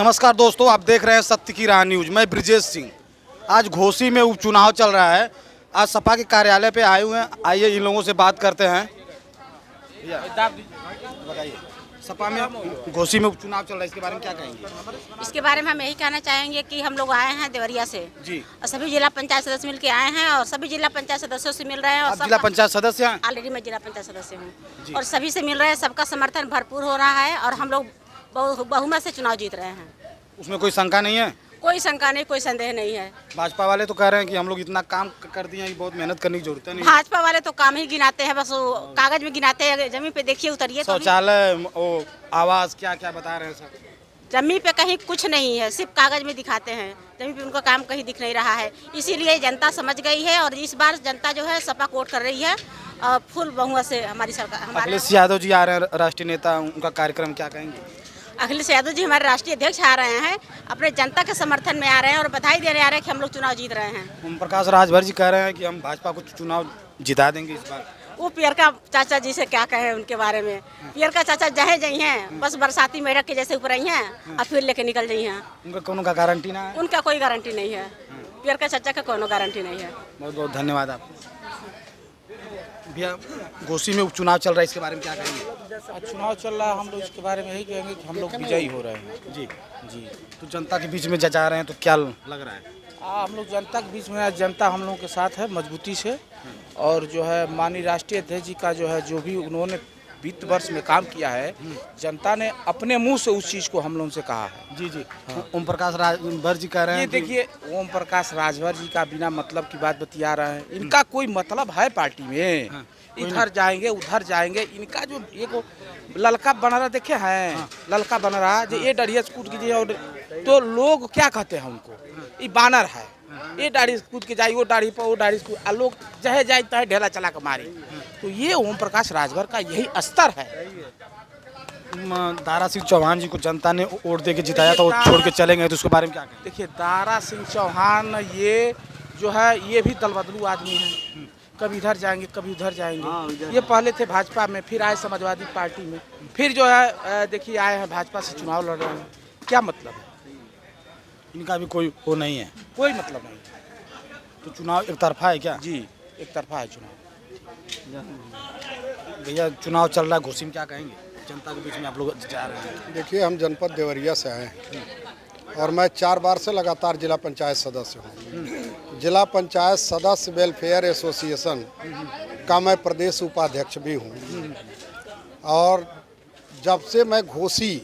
नमस्कार दोस्तों, आप देख रहे हैं सत्य की राह न्यूज। मैं ब्रिजेश सिंह। आज घोसी में उपचुनाव चल रहा है। आज सपा के कार्यालय पे आए हुए हैं। आइए इन लोगों से बात करते हैं। बताइए, सपा में घोसी में उपचुनाव चल रहा है, इसके बारे में क्या कहेंगे? इसके बारे में हम यही कहना चाहेंगे कि हम लोग आए हैं देवरिया से जी। और सभी जिला पंचायत सदस्य मिलके आए हैं और सभी जिला पंचायत सदस्यों से मिल रहे हैं। और आप जिला पंचायत सदस्य हैं? ऑलरेडी मैं जिला पंचायत सदस्य हूँ और सभी से मिल रहे हैं। सबका समर्थन भरपूर हो रहा है और हम लोग बहुमत से चुनाव जीत रहे हैं। उसमें कोई शंका नहीं है? कोई शंका नहीं, कोई संदेह नहीं है। भाजपा वाले तो कह रहे हैं कि हम लोग इतना काम कर दिए हैं कि बहुत मेहनत करने की जरूरत नहीं। भाजपा वाले तो काम ही गिनाते हैं, बस वो कागज में गिनाते हैं। जमीन पे देखिए, उतरिए तो शौचालय, वो आवास, क्या क्या बता रहे हैं सर? जमीन पे कहीं कुछ नहीं है, सिर्फ कागज में दिखाते हैं। जमीन पे उनका काम कहीं दिख नहीं रहा है। इसीलिए जनता समझ गई है और इस बार जनता जो है सपा को वोट कर रही है और फुल बहुमत से हमारी सरकार। अखिलेश यादव जी आ रहे हैं, राष्ट्रीय नेता, उनका कार्यक्रम क्या कहेंगे? अखिलेश यादव जी हमारे राष्ट्रीय अध्यक्ष आ रहे हैं, अपने जनता के समर्थन में आ रहे हैं और बधाई देने आ रहे हैं कि हम लोग चुनाव जीत रहे हैं। ओम प्रकाश राजभर जी कह रहे हैं कि हम भाजपा को चुनाव जिता देंगे इस बार। वो पियर का चाचा जी से क्या कहें उनके बारे में। पियर का चाचा जहे जई हैं, बस बरसाती मेढक के जैसे ऊपर आई हैं और फिर लेके निकल गई हैं। उनका कोनो का गारंटी ना है? उनका कोई गारंटी नहीं है। पियर का चाचा का कोनो गारंटी नहीं है। बहुत बहुत धन्यवाद आपको। भैया, घोसी में उपचुनाव चल रहा है, इसके बारे में क्या कहेंगे? चुनाव चल रहा है, हम लोग इसके बारे में यही कहेंगे कि हम लोग विजयी हो रहे हैं। जी जी। तो जनता के बीच में जा रहे हैं तो क्या लग रहा है? हम लोग जनता के बीच में, आज जनता हम लोगों के साथ है मजबूती से। और जो है माननीय राष्ट्रीय अध्यक्ष जी का जो है जो भी उन्होंने वित्त वर्ष में काम किया है, जनता ने अपने मुंह से उस चीज़ को हम लोगों से कहा है। जी जी। ओम प्रकाश राजभर जी कह रहे ये हैं कि देखिए, ओम प्रकाश राजभर जी का बिना मतलब की बात बतिया रहे हैं। इनका कोई मतलब है पार्टी में? इधर जाएंगे उधर जाएंगे। इनका जो एक ललका बनरा देखे हैं, ललका बनरा जो ये डरिया कूद कीजिए और तो लोग क्या कहते हैं उनको, ये बानर है। ये दाढ़ी कूद के जाए, वो दाढ़ी पर वो दाढ़ी कूद, लोग जहे जाए तहे ढेला चला के मारे। तो ये ओम प्रकाश राजभर का यही स्तर है। दारा सिंह चौहान जी को जनता ने वोट दे के जिताया था, वो छोड़ के चले गए, तो उसके बारे में क्या कहेंगे? देखिए, दारा सिंह चौहान ये जो है ये भी दल बदलू आदमी है। कभी इधर जाएंगे कभी उधर जाएंगे। ये पहले थे भाजपा में, फिर आए समाजवादी पार्टी में, फिर जो है देखिए आए हैं भाजपा से चुनाव लड़ रहे हैं। क्या मतलब है? इनका भी कोई वो नहीं है, कोई मतलब नहीं। तो चुनाव एक तरफा है क्या? जी, एक तरफा है चुनाव। भैया, चुनाव चल रहा है घोसी में, क्या कहेंगे? जनता के बीच में आप लोग जा रहे हैं। देखिए, हम जनपद देवरिया से आए हैं और मैं 4 बार से लगातार जिला पंचायत सदस्य हूँ। जिला पंचायत सदस्य वेलफेयर एसोसिएशन का मैं प्रदेश उपाध्यक्ष भी हूँ। और जब से मैं घोसी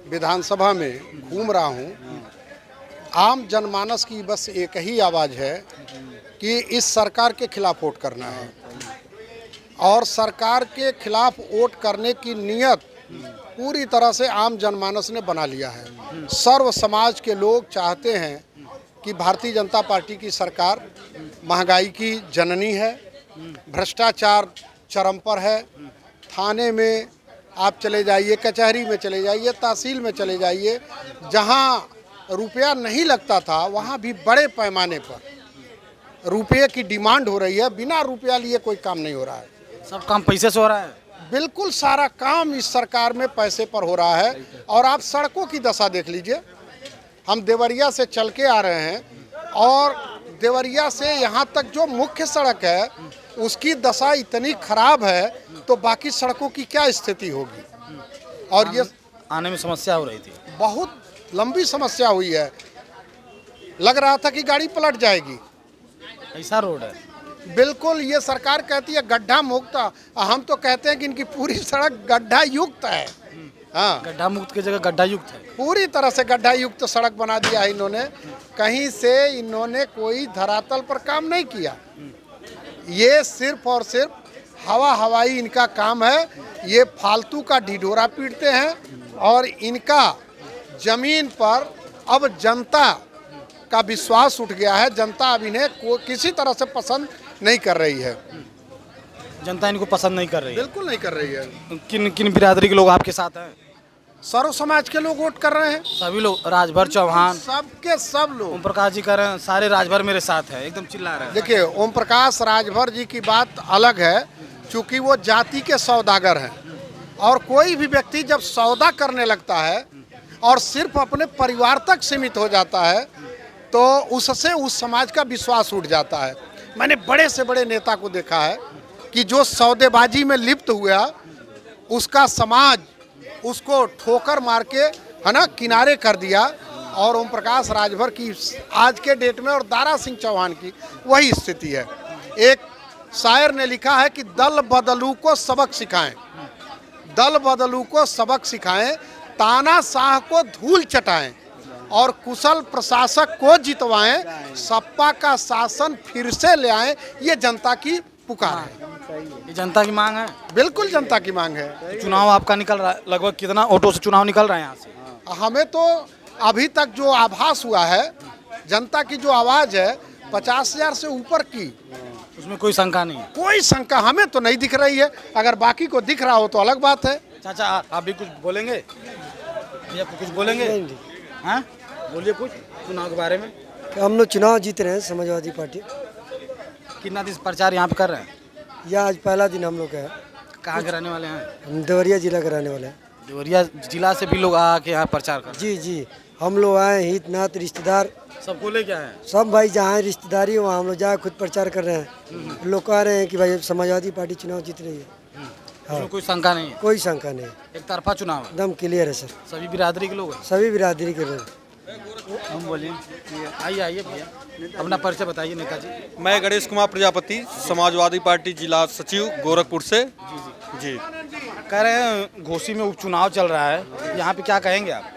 विधानसभा में घूम रहा हूँ, आम जनमानस की बस एक ही आवाज़ है कि इस सरकार के खिलाफ वोट करना है। और सरकार के खिलाफ वोट करने की नीयत पूरी तरह से आम जनमानस ने बना लिया है। सर्व समाज के लोग चाहते हैं कि भारतीय जनता पार्टी की सरकार महंगाई की जननी है, भ्रष्टाचार चरम पर है। थाने में आप चले जाइए, कचहरी में चले जाइए, तहसील में चले जाइए, जहां रुपया नहीं लगता था वहां भी बड़े पैमाने पर रुपये की डिमांड हो रही है। बिना रुपया लिए कोई काम नहीं हो रहा है। सब काम पैसे से हो रहा है। बिल्कुल सारा काम इस सरकार में पैसे पर हो रहा है। और आप सड़कों की दशा देख लीजिए। हम देवरिया से चल के आ रहे हैं और देवरिया से यहाँ तक जो मुख्य सड़क है उसकी दशा इतनी खराब है, तो बाकी सड़कों की क्या स्थिति होगी? और ये आने में समस्या हो रही थी, बहुत लंबी समस्या हुई है। लग रहा था कि गाड़ी पलट जाएगी। ऐसा रोड है। बिल्कुल, ये सरकार कहती है गड्ढा मुक्त, हम तो कहते हैं कि इनकी पूरी सड़क गड्ढा युक्त है। हाँ, गड्ढा मुक्त की जगह गड्ढा युक्त है। पूरी तरह से गड्ढा युक्त सड़क बना दिया है इन्होंने। कहीं से इन्होंने कोई धरातल पर काम नहीं किया। ये सिर्फ और सिर्फ हवाई इनका काम है। ये फालतू का ढिढोरा पीटते हैं और इनका जमीन पर अब जनता का विश्वास उठ गया है। जनता अब इन्हें किसी तरह से पसंद नहीं कर रही है। जनता इनको पसंद नहीं कर रही है। बिल्कुल नहीं कर रही है। किन किन बिरादरी के लोग आपके साथ हैं? सर्व समाज के लोग वोट कर रहे हैं। सभी लोग, राजभर चौहान, सबके सब लोग। ओम प्रकाश जी कह रहे हैं सारे राजभर मेरे साथ है, एकदम चिल्ला रहे हैं। देखिए, ओम प्रकाश राजभर जी की बात अलग है, चूँकि वो जाति के सौदागर हैं। और कोई भी व्यक्ति जब सौदा करने लगता है और सिर्फ अपने परिवार तक सीमित हो जाता है तो उससे उस समाज का विश्वास उठ जाता है। मैंने बड़े से बड़े नेता को देखा है कि जो सौदेबाजी में लिप्त हुआ उसका समाज उसको ठोकर मार के है ना किनारे कर दिया। और ओम प्रकाश राजभर की आज के डेट में और दारा सिंह चौहान की वही स्थिति है। एक शायर ने लिखा है कि दल बदलू को सबक सिखाएं, दल बदलू को सबक सिखाएं, तानाशाह को धूल चटाएं और कुशल प्रशासक को जितवाएं, सपा का शासन फिर से ले आएं, ये जनता की पुकार है। ये जनता की मांग है। बिल्कुल जनता की मांग है। तो चुनाव आपका निकल रहा है, लगभग कितना ऑटो से चुनाव निकल रहा है यहाँ से? हमें तो अभी तक जो आभास हुआ है, जनता की जो आवाज़ है 50,000 से ऊपर की, उसमें कोई शंका नहीं है। कोई शंका हमें तो नहीं दिख रही है। अगर बाकी को दिख रहा हो तो अलग बात है। चाचा आप भी कुछ बोलेंगे? भैया कुछ बोलेंगे? हाँ बोलिए कुछ चुनाव के बारे में। हम लोग चुनाव जीत रहे हैं समाजवादी पार्टी। कितना दिन प्रचार यहाँ पे कर रहे हैं? यह आज पहला दिन हम लोग का है। कहाँ के रहने वाले हैं? हम देवरिया जिला के रहने वाले हैं। देवरिया जिला से भी लोग आके यहाँ प्रचार कर रहे हैं? जी जी, हम लोग आए, हित नात रिश्तेदार सबको ले क्या है? सब भाई जहाँ रिश्तेदारी वहाँ हम लोग जाए खुद प्रचार कर रहे हैं। लोग कह रहे हैं कि भाई समाजवादी पार्टी चुनाव जीत रही है। उसमें कोई शंका नहीं है? कोई शंका नहीं, एक तरफा चुनाव है, एकदम क्लियर है सर। सभी बिरादरी के लोग हैं? सभी बिरादरी के लोग। हम बोलिए आइए आइए भैया अपना परिचय बताइए नेताजी। मैं गणेश कुमार प्रजापति, समाजवादी पार्टी जिला सचिव गोरखपुर से। जी कह रहे हैं घोसी में उपचुनाव चल रहा है, यहाँ पे क्या कहेंगे आप?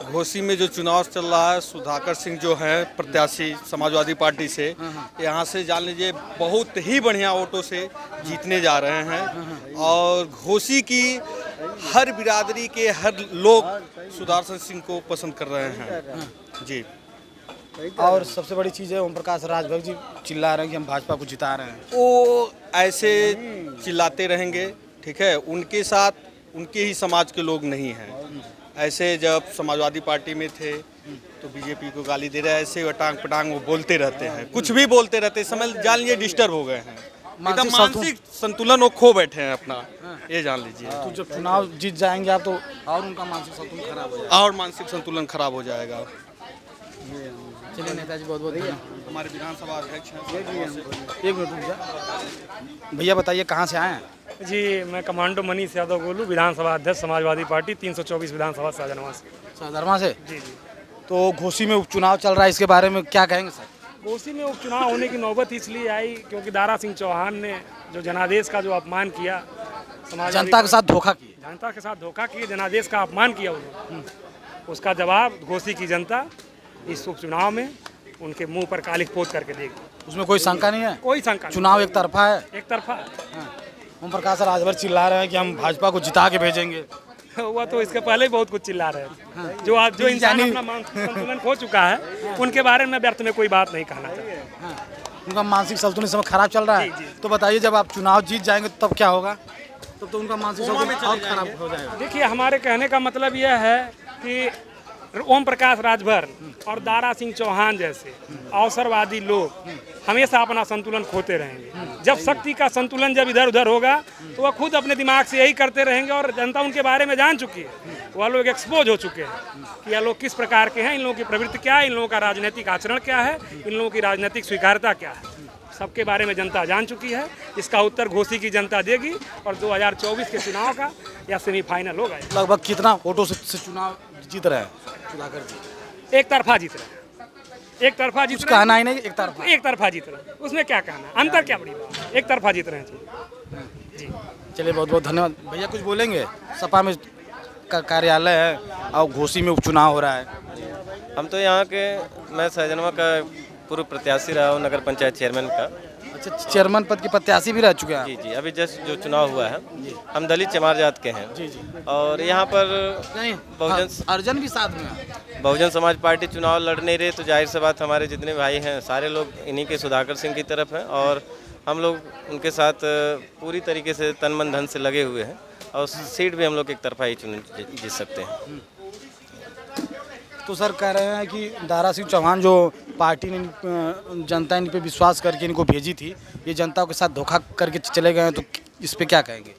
घोसी में जो चुनाव चल रहा है, सुधाकर सिंह जो है प्रत्याशी समाजवादी पार्टी से, यहाँ से जान लीजिए बहुत ही बढ़िया वोटों से जीतने जा रहे हैं। और घोसी की हर बिरादरी के हर लोग सुधाकर सिंह को पसंद कर रहे हैं। जी और सबसे बड़ी चीज़ है ओम प्रकाश राजभर जी चिल्ला रहे हैं कि हम भाजपा को जिता रहे हैं। वो ऐसे चिल्लाते रहेंगे, ठीक है, उनके साथ उनके ही समाज के लोग नहीं हैं। ऐसे जब समाजवादी पार्टी में थे तो बीजेपी को गाली दे रहे हैं, ऐसे टांग पटांग वो बोलते रहते हैं, कुछ भी बोलते रहते हैं, समझ जान लीजिए डिस्टर्ब हो गए हैं, एकदम मानसिक संतुलन वो खो बैठे हैं अपना, ये जान लीजिए। तो जब चुनाव जीत जाएंगे आप तो और उनका मानसिक संतुलन खराब हो जाएगा। और मानसिक संतुलन खराब हो जाएगा। चलिए नेताजी बहुत बहुत धन्यवाद। हमारे विधानसभा अध्यक्ष हैं। एक मिनट रुक जा भैया, बताइए कहाँ से आए हैं? जी, मैं कमांडो मनीष यादव गोलू, विधानसभा अध्यक्ष समाजवादी पार्टी 324 विधानसभा शाहजहां से। शाहजहां से? जी जी। तो घोसी में उपचुनाव चल रहा है, इसके बारे में क्या कहेंगे सर? घोसी में उपचुनाव होने की नौबत इसलिए आई क्योंकि दारा सिंह चौहान ने जो जनादेश का जो अपमान किया, जनता के साथ धोखा किया, जनता के साथ धोखा किए, जनादेश का अपमान किया उन्होंने, उसका जवाब घोसी की जनता इस उपचुनाव में उनके मुंह पर कालिख पोत करके देगी। उसमें कोई शंका नहीं है? कोई शंका नहीं। चुनाव एक तरफा है? एक तरफा। ओम प्रकाश राजभर चिल्ला रहे हैं कि हम भाजपा को जिता के भेजेंगे। हुआ तो इसके पहले ही बहुत कुछ चिल्ला रहे हैं। जो इंसान अपना मानसिक संतुलन खो चुका है उनके बारे में व्यर्थ में कोई बात नहीं कहना चाहते। उनका मानसिक संतुलन इस समय खराब चल रहा है। तो बताइए जब आप चुनाव जीत जाएंगे तब क्या होगा? तब तो उनका मानसिक संतुलन और खराब हो जाएगा। देखिए, हमारे कहने का मतलब यह है कि ओम प्रकाश राजभर और दारा सिंह चौहान जैसे अवसरवादी लोग हमेशा अपना संतुलन खोते रहेंगे। जब शक्ति का संतुलन जब इधर उधर होगा तो वह खुद अपने दिमाग से यही करते रहेंगे और जनता उनके बारे में जान चुकी है। वह लोग एक्सपोज हो चुके हैं कि यह लोग किस प्रकार के हैं, इन लोगों की प्रवृत्ति क्या है, इन लोगों का राजनीतिक आचरण क्या है, इन लोगों की राजनीतिक स्वीकार्यता क्या है, सबके बारे में जनता जान चुकी है। इसका उत्तर घोसी की जनता देगी और 2024 के चुनाव का यह सेमीफाइनल होगा। लगभग कितना वोटों से चुनाव जीत रहे हैं सुधाकर जी? एक तरफा जीत रहे हैं। एक तरफा जीत रहे हैं। कहना ही नहीं, एक तरफा। एक तरफा जीत रहे हैं, उसमें क्या कहना, अंतर क्या बड़ी बात है, एक तरफा जीत रहे हैं जी। चलिए बहुत बहुत धन्यवाद। भैया कुछ बोलेंगे? सपा में कार्यालय है और घोसी में उपचुनाव हो रहा है। हम तो यहाँ के, मैं शाहजहां का पूर्व प्रत्याशी रहा हूँ, नगर पंचायत चेयरमैन का। अच्छा, चेयरमैन पद के प्रत्याशी भी रह चुके हैं? जी जी, अभी जस्ट जो चुनाव हुआ है, हम दलित चमार जात के हैं। जी जी। और यहाँ पर नहीं, बहुजन अर्जन भी साथ में है। बहुजन समाज पार्टी चुनाव लड़ नहीं रहे, तो जाहिर सी बात हमारे जितने भाई हैं सारे लोग इन्हीं के सुधाकर सिंह की तरफ हैं और हम लोग उनके साथ पूरी तरीके से तन मन धन से लगे हुए हैं और सीट भी हम लोग एक तरफा ही जीत सकते हैं। तो सर कह रहे हैं कि दारा सिंह चौहान जो पार्टी ने जनता इन पे विश्वास करके इनको भेजी थी, ये जनता के साथ धोखा करके चले गए हैं, तो इस पे क्या कहेंगे?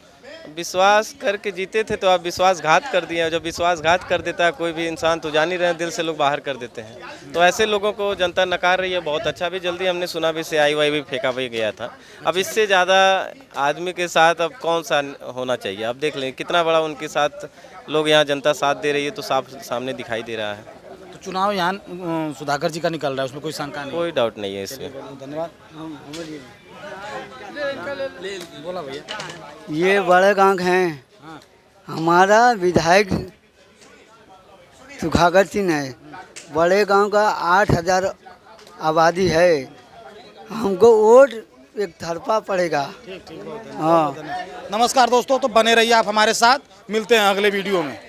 विश्वास करके जीते थे तो आप विश्वासघात कर दिए। जब विश्वासघात कर देता है कोई भी इंसान तो जान ही रहे हैं, दिल से लोग बाहर कर देते हैं। तो ऐसे लोगों को जनता नकार रही है। बहुत अच्छा भी जल्दी हमने सुना भी से आई भी फेंका भी गया था। अब इससे ज़्यादा आदमी के साथ अब कौन सा होना चाहिए। अब देख लें कितना बड़ा उनके साथ लोग यहाँ जनता साथ दे रही है, तो साफ सामने दिखाई दे रहा है। तो चुनाव यहाँ सुधाकर जी का निकल रहा है, उसमें कोई शंका नहीं। कोई डाउट नहीं है इसमें। धन्यवाद। बोला भैया। ये बड़े गांव हैं। हमारा विधायक सुधाकर सिंह है। बड़े गांव का 8,000 आबादी है। हमको वोट एक तरफा पड़ेगा। हाँ, नमस्कार दोस्तों, तो बने रहिए आप हमारे साथ, मिलते हैं अगले वीडियो में।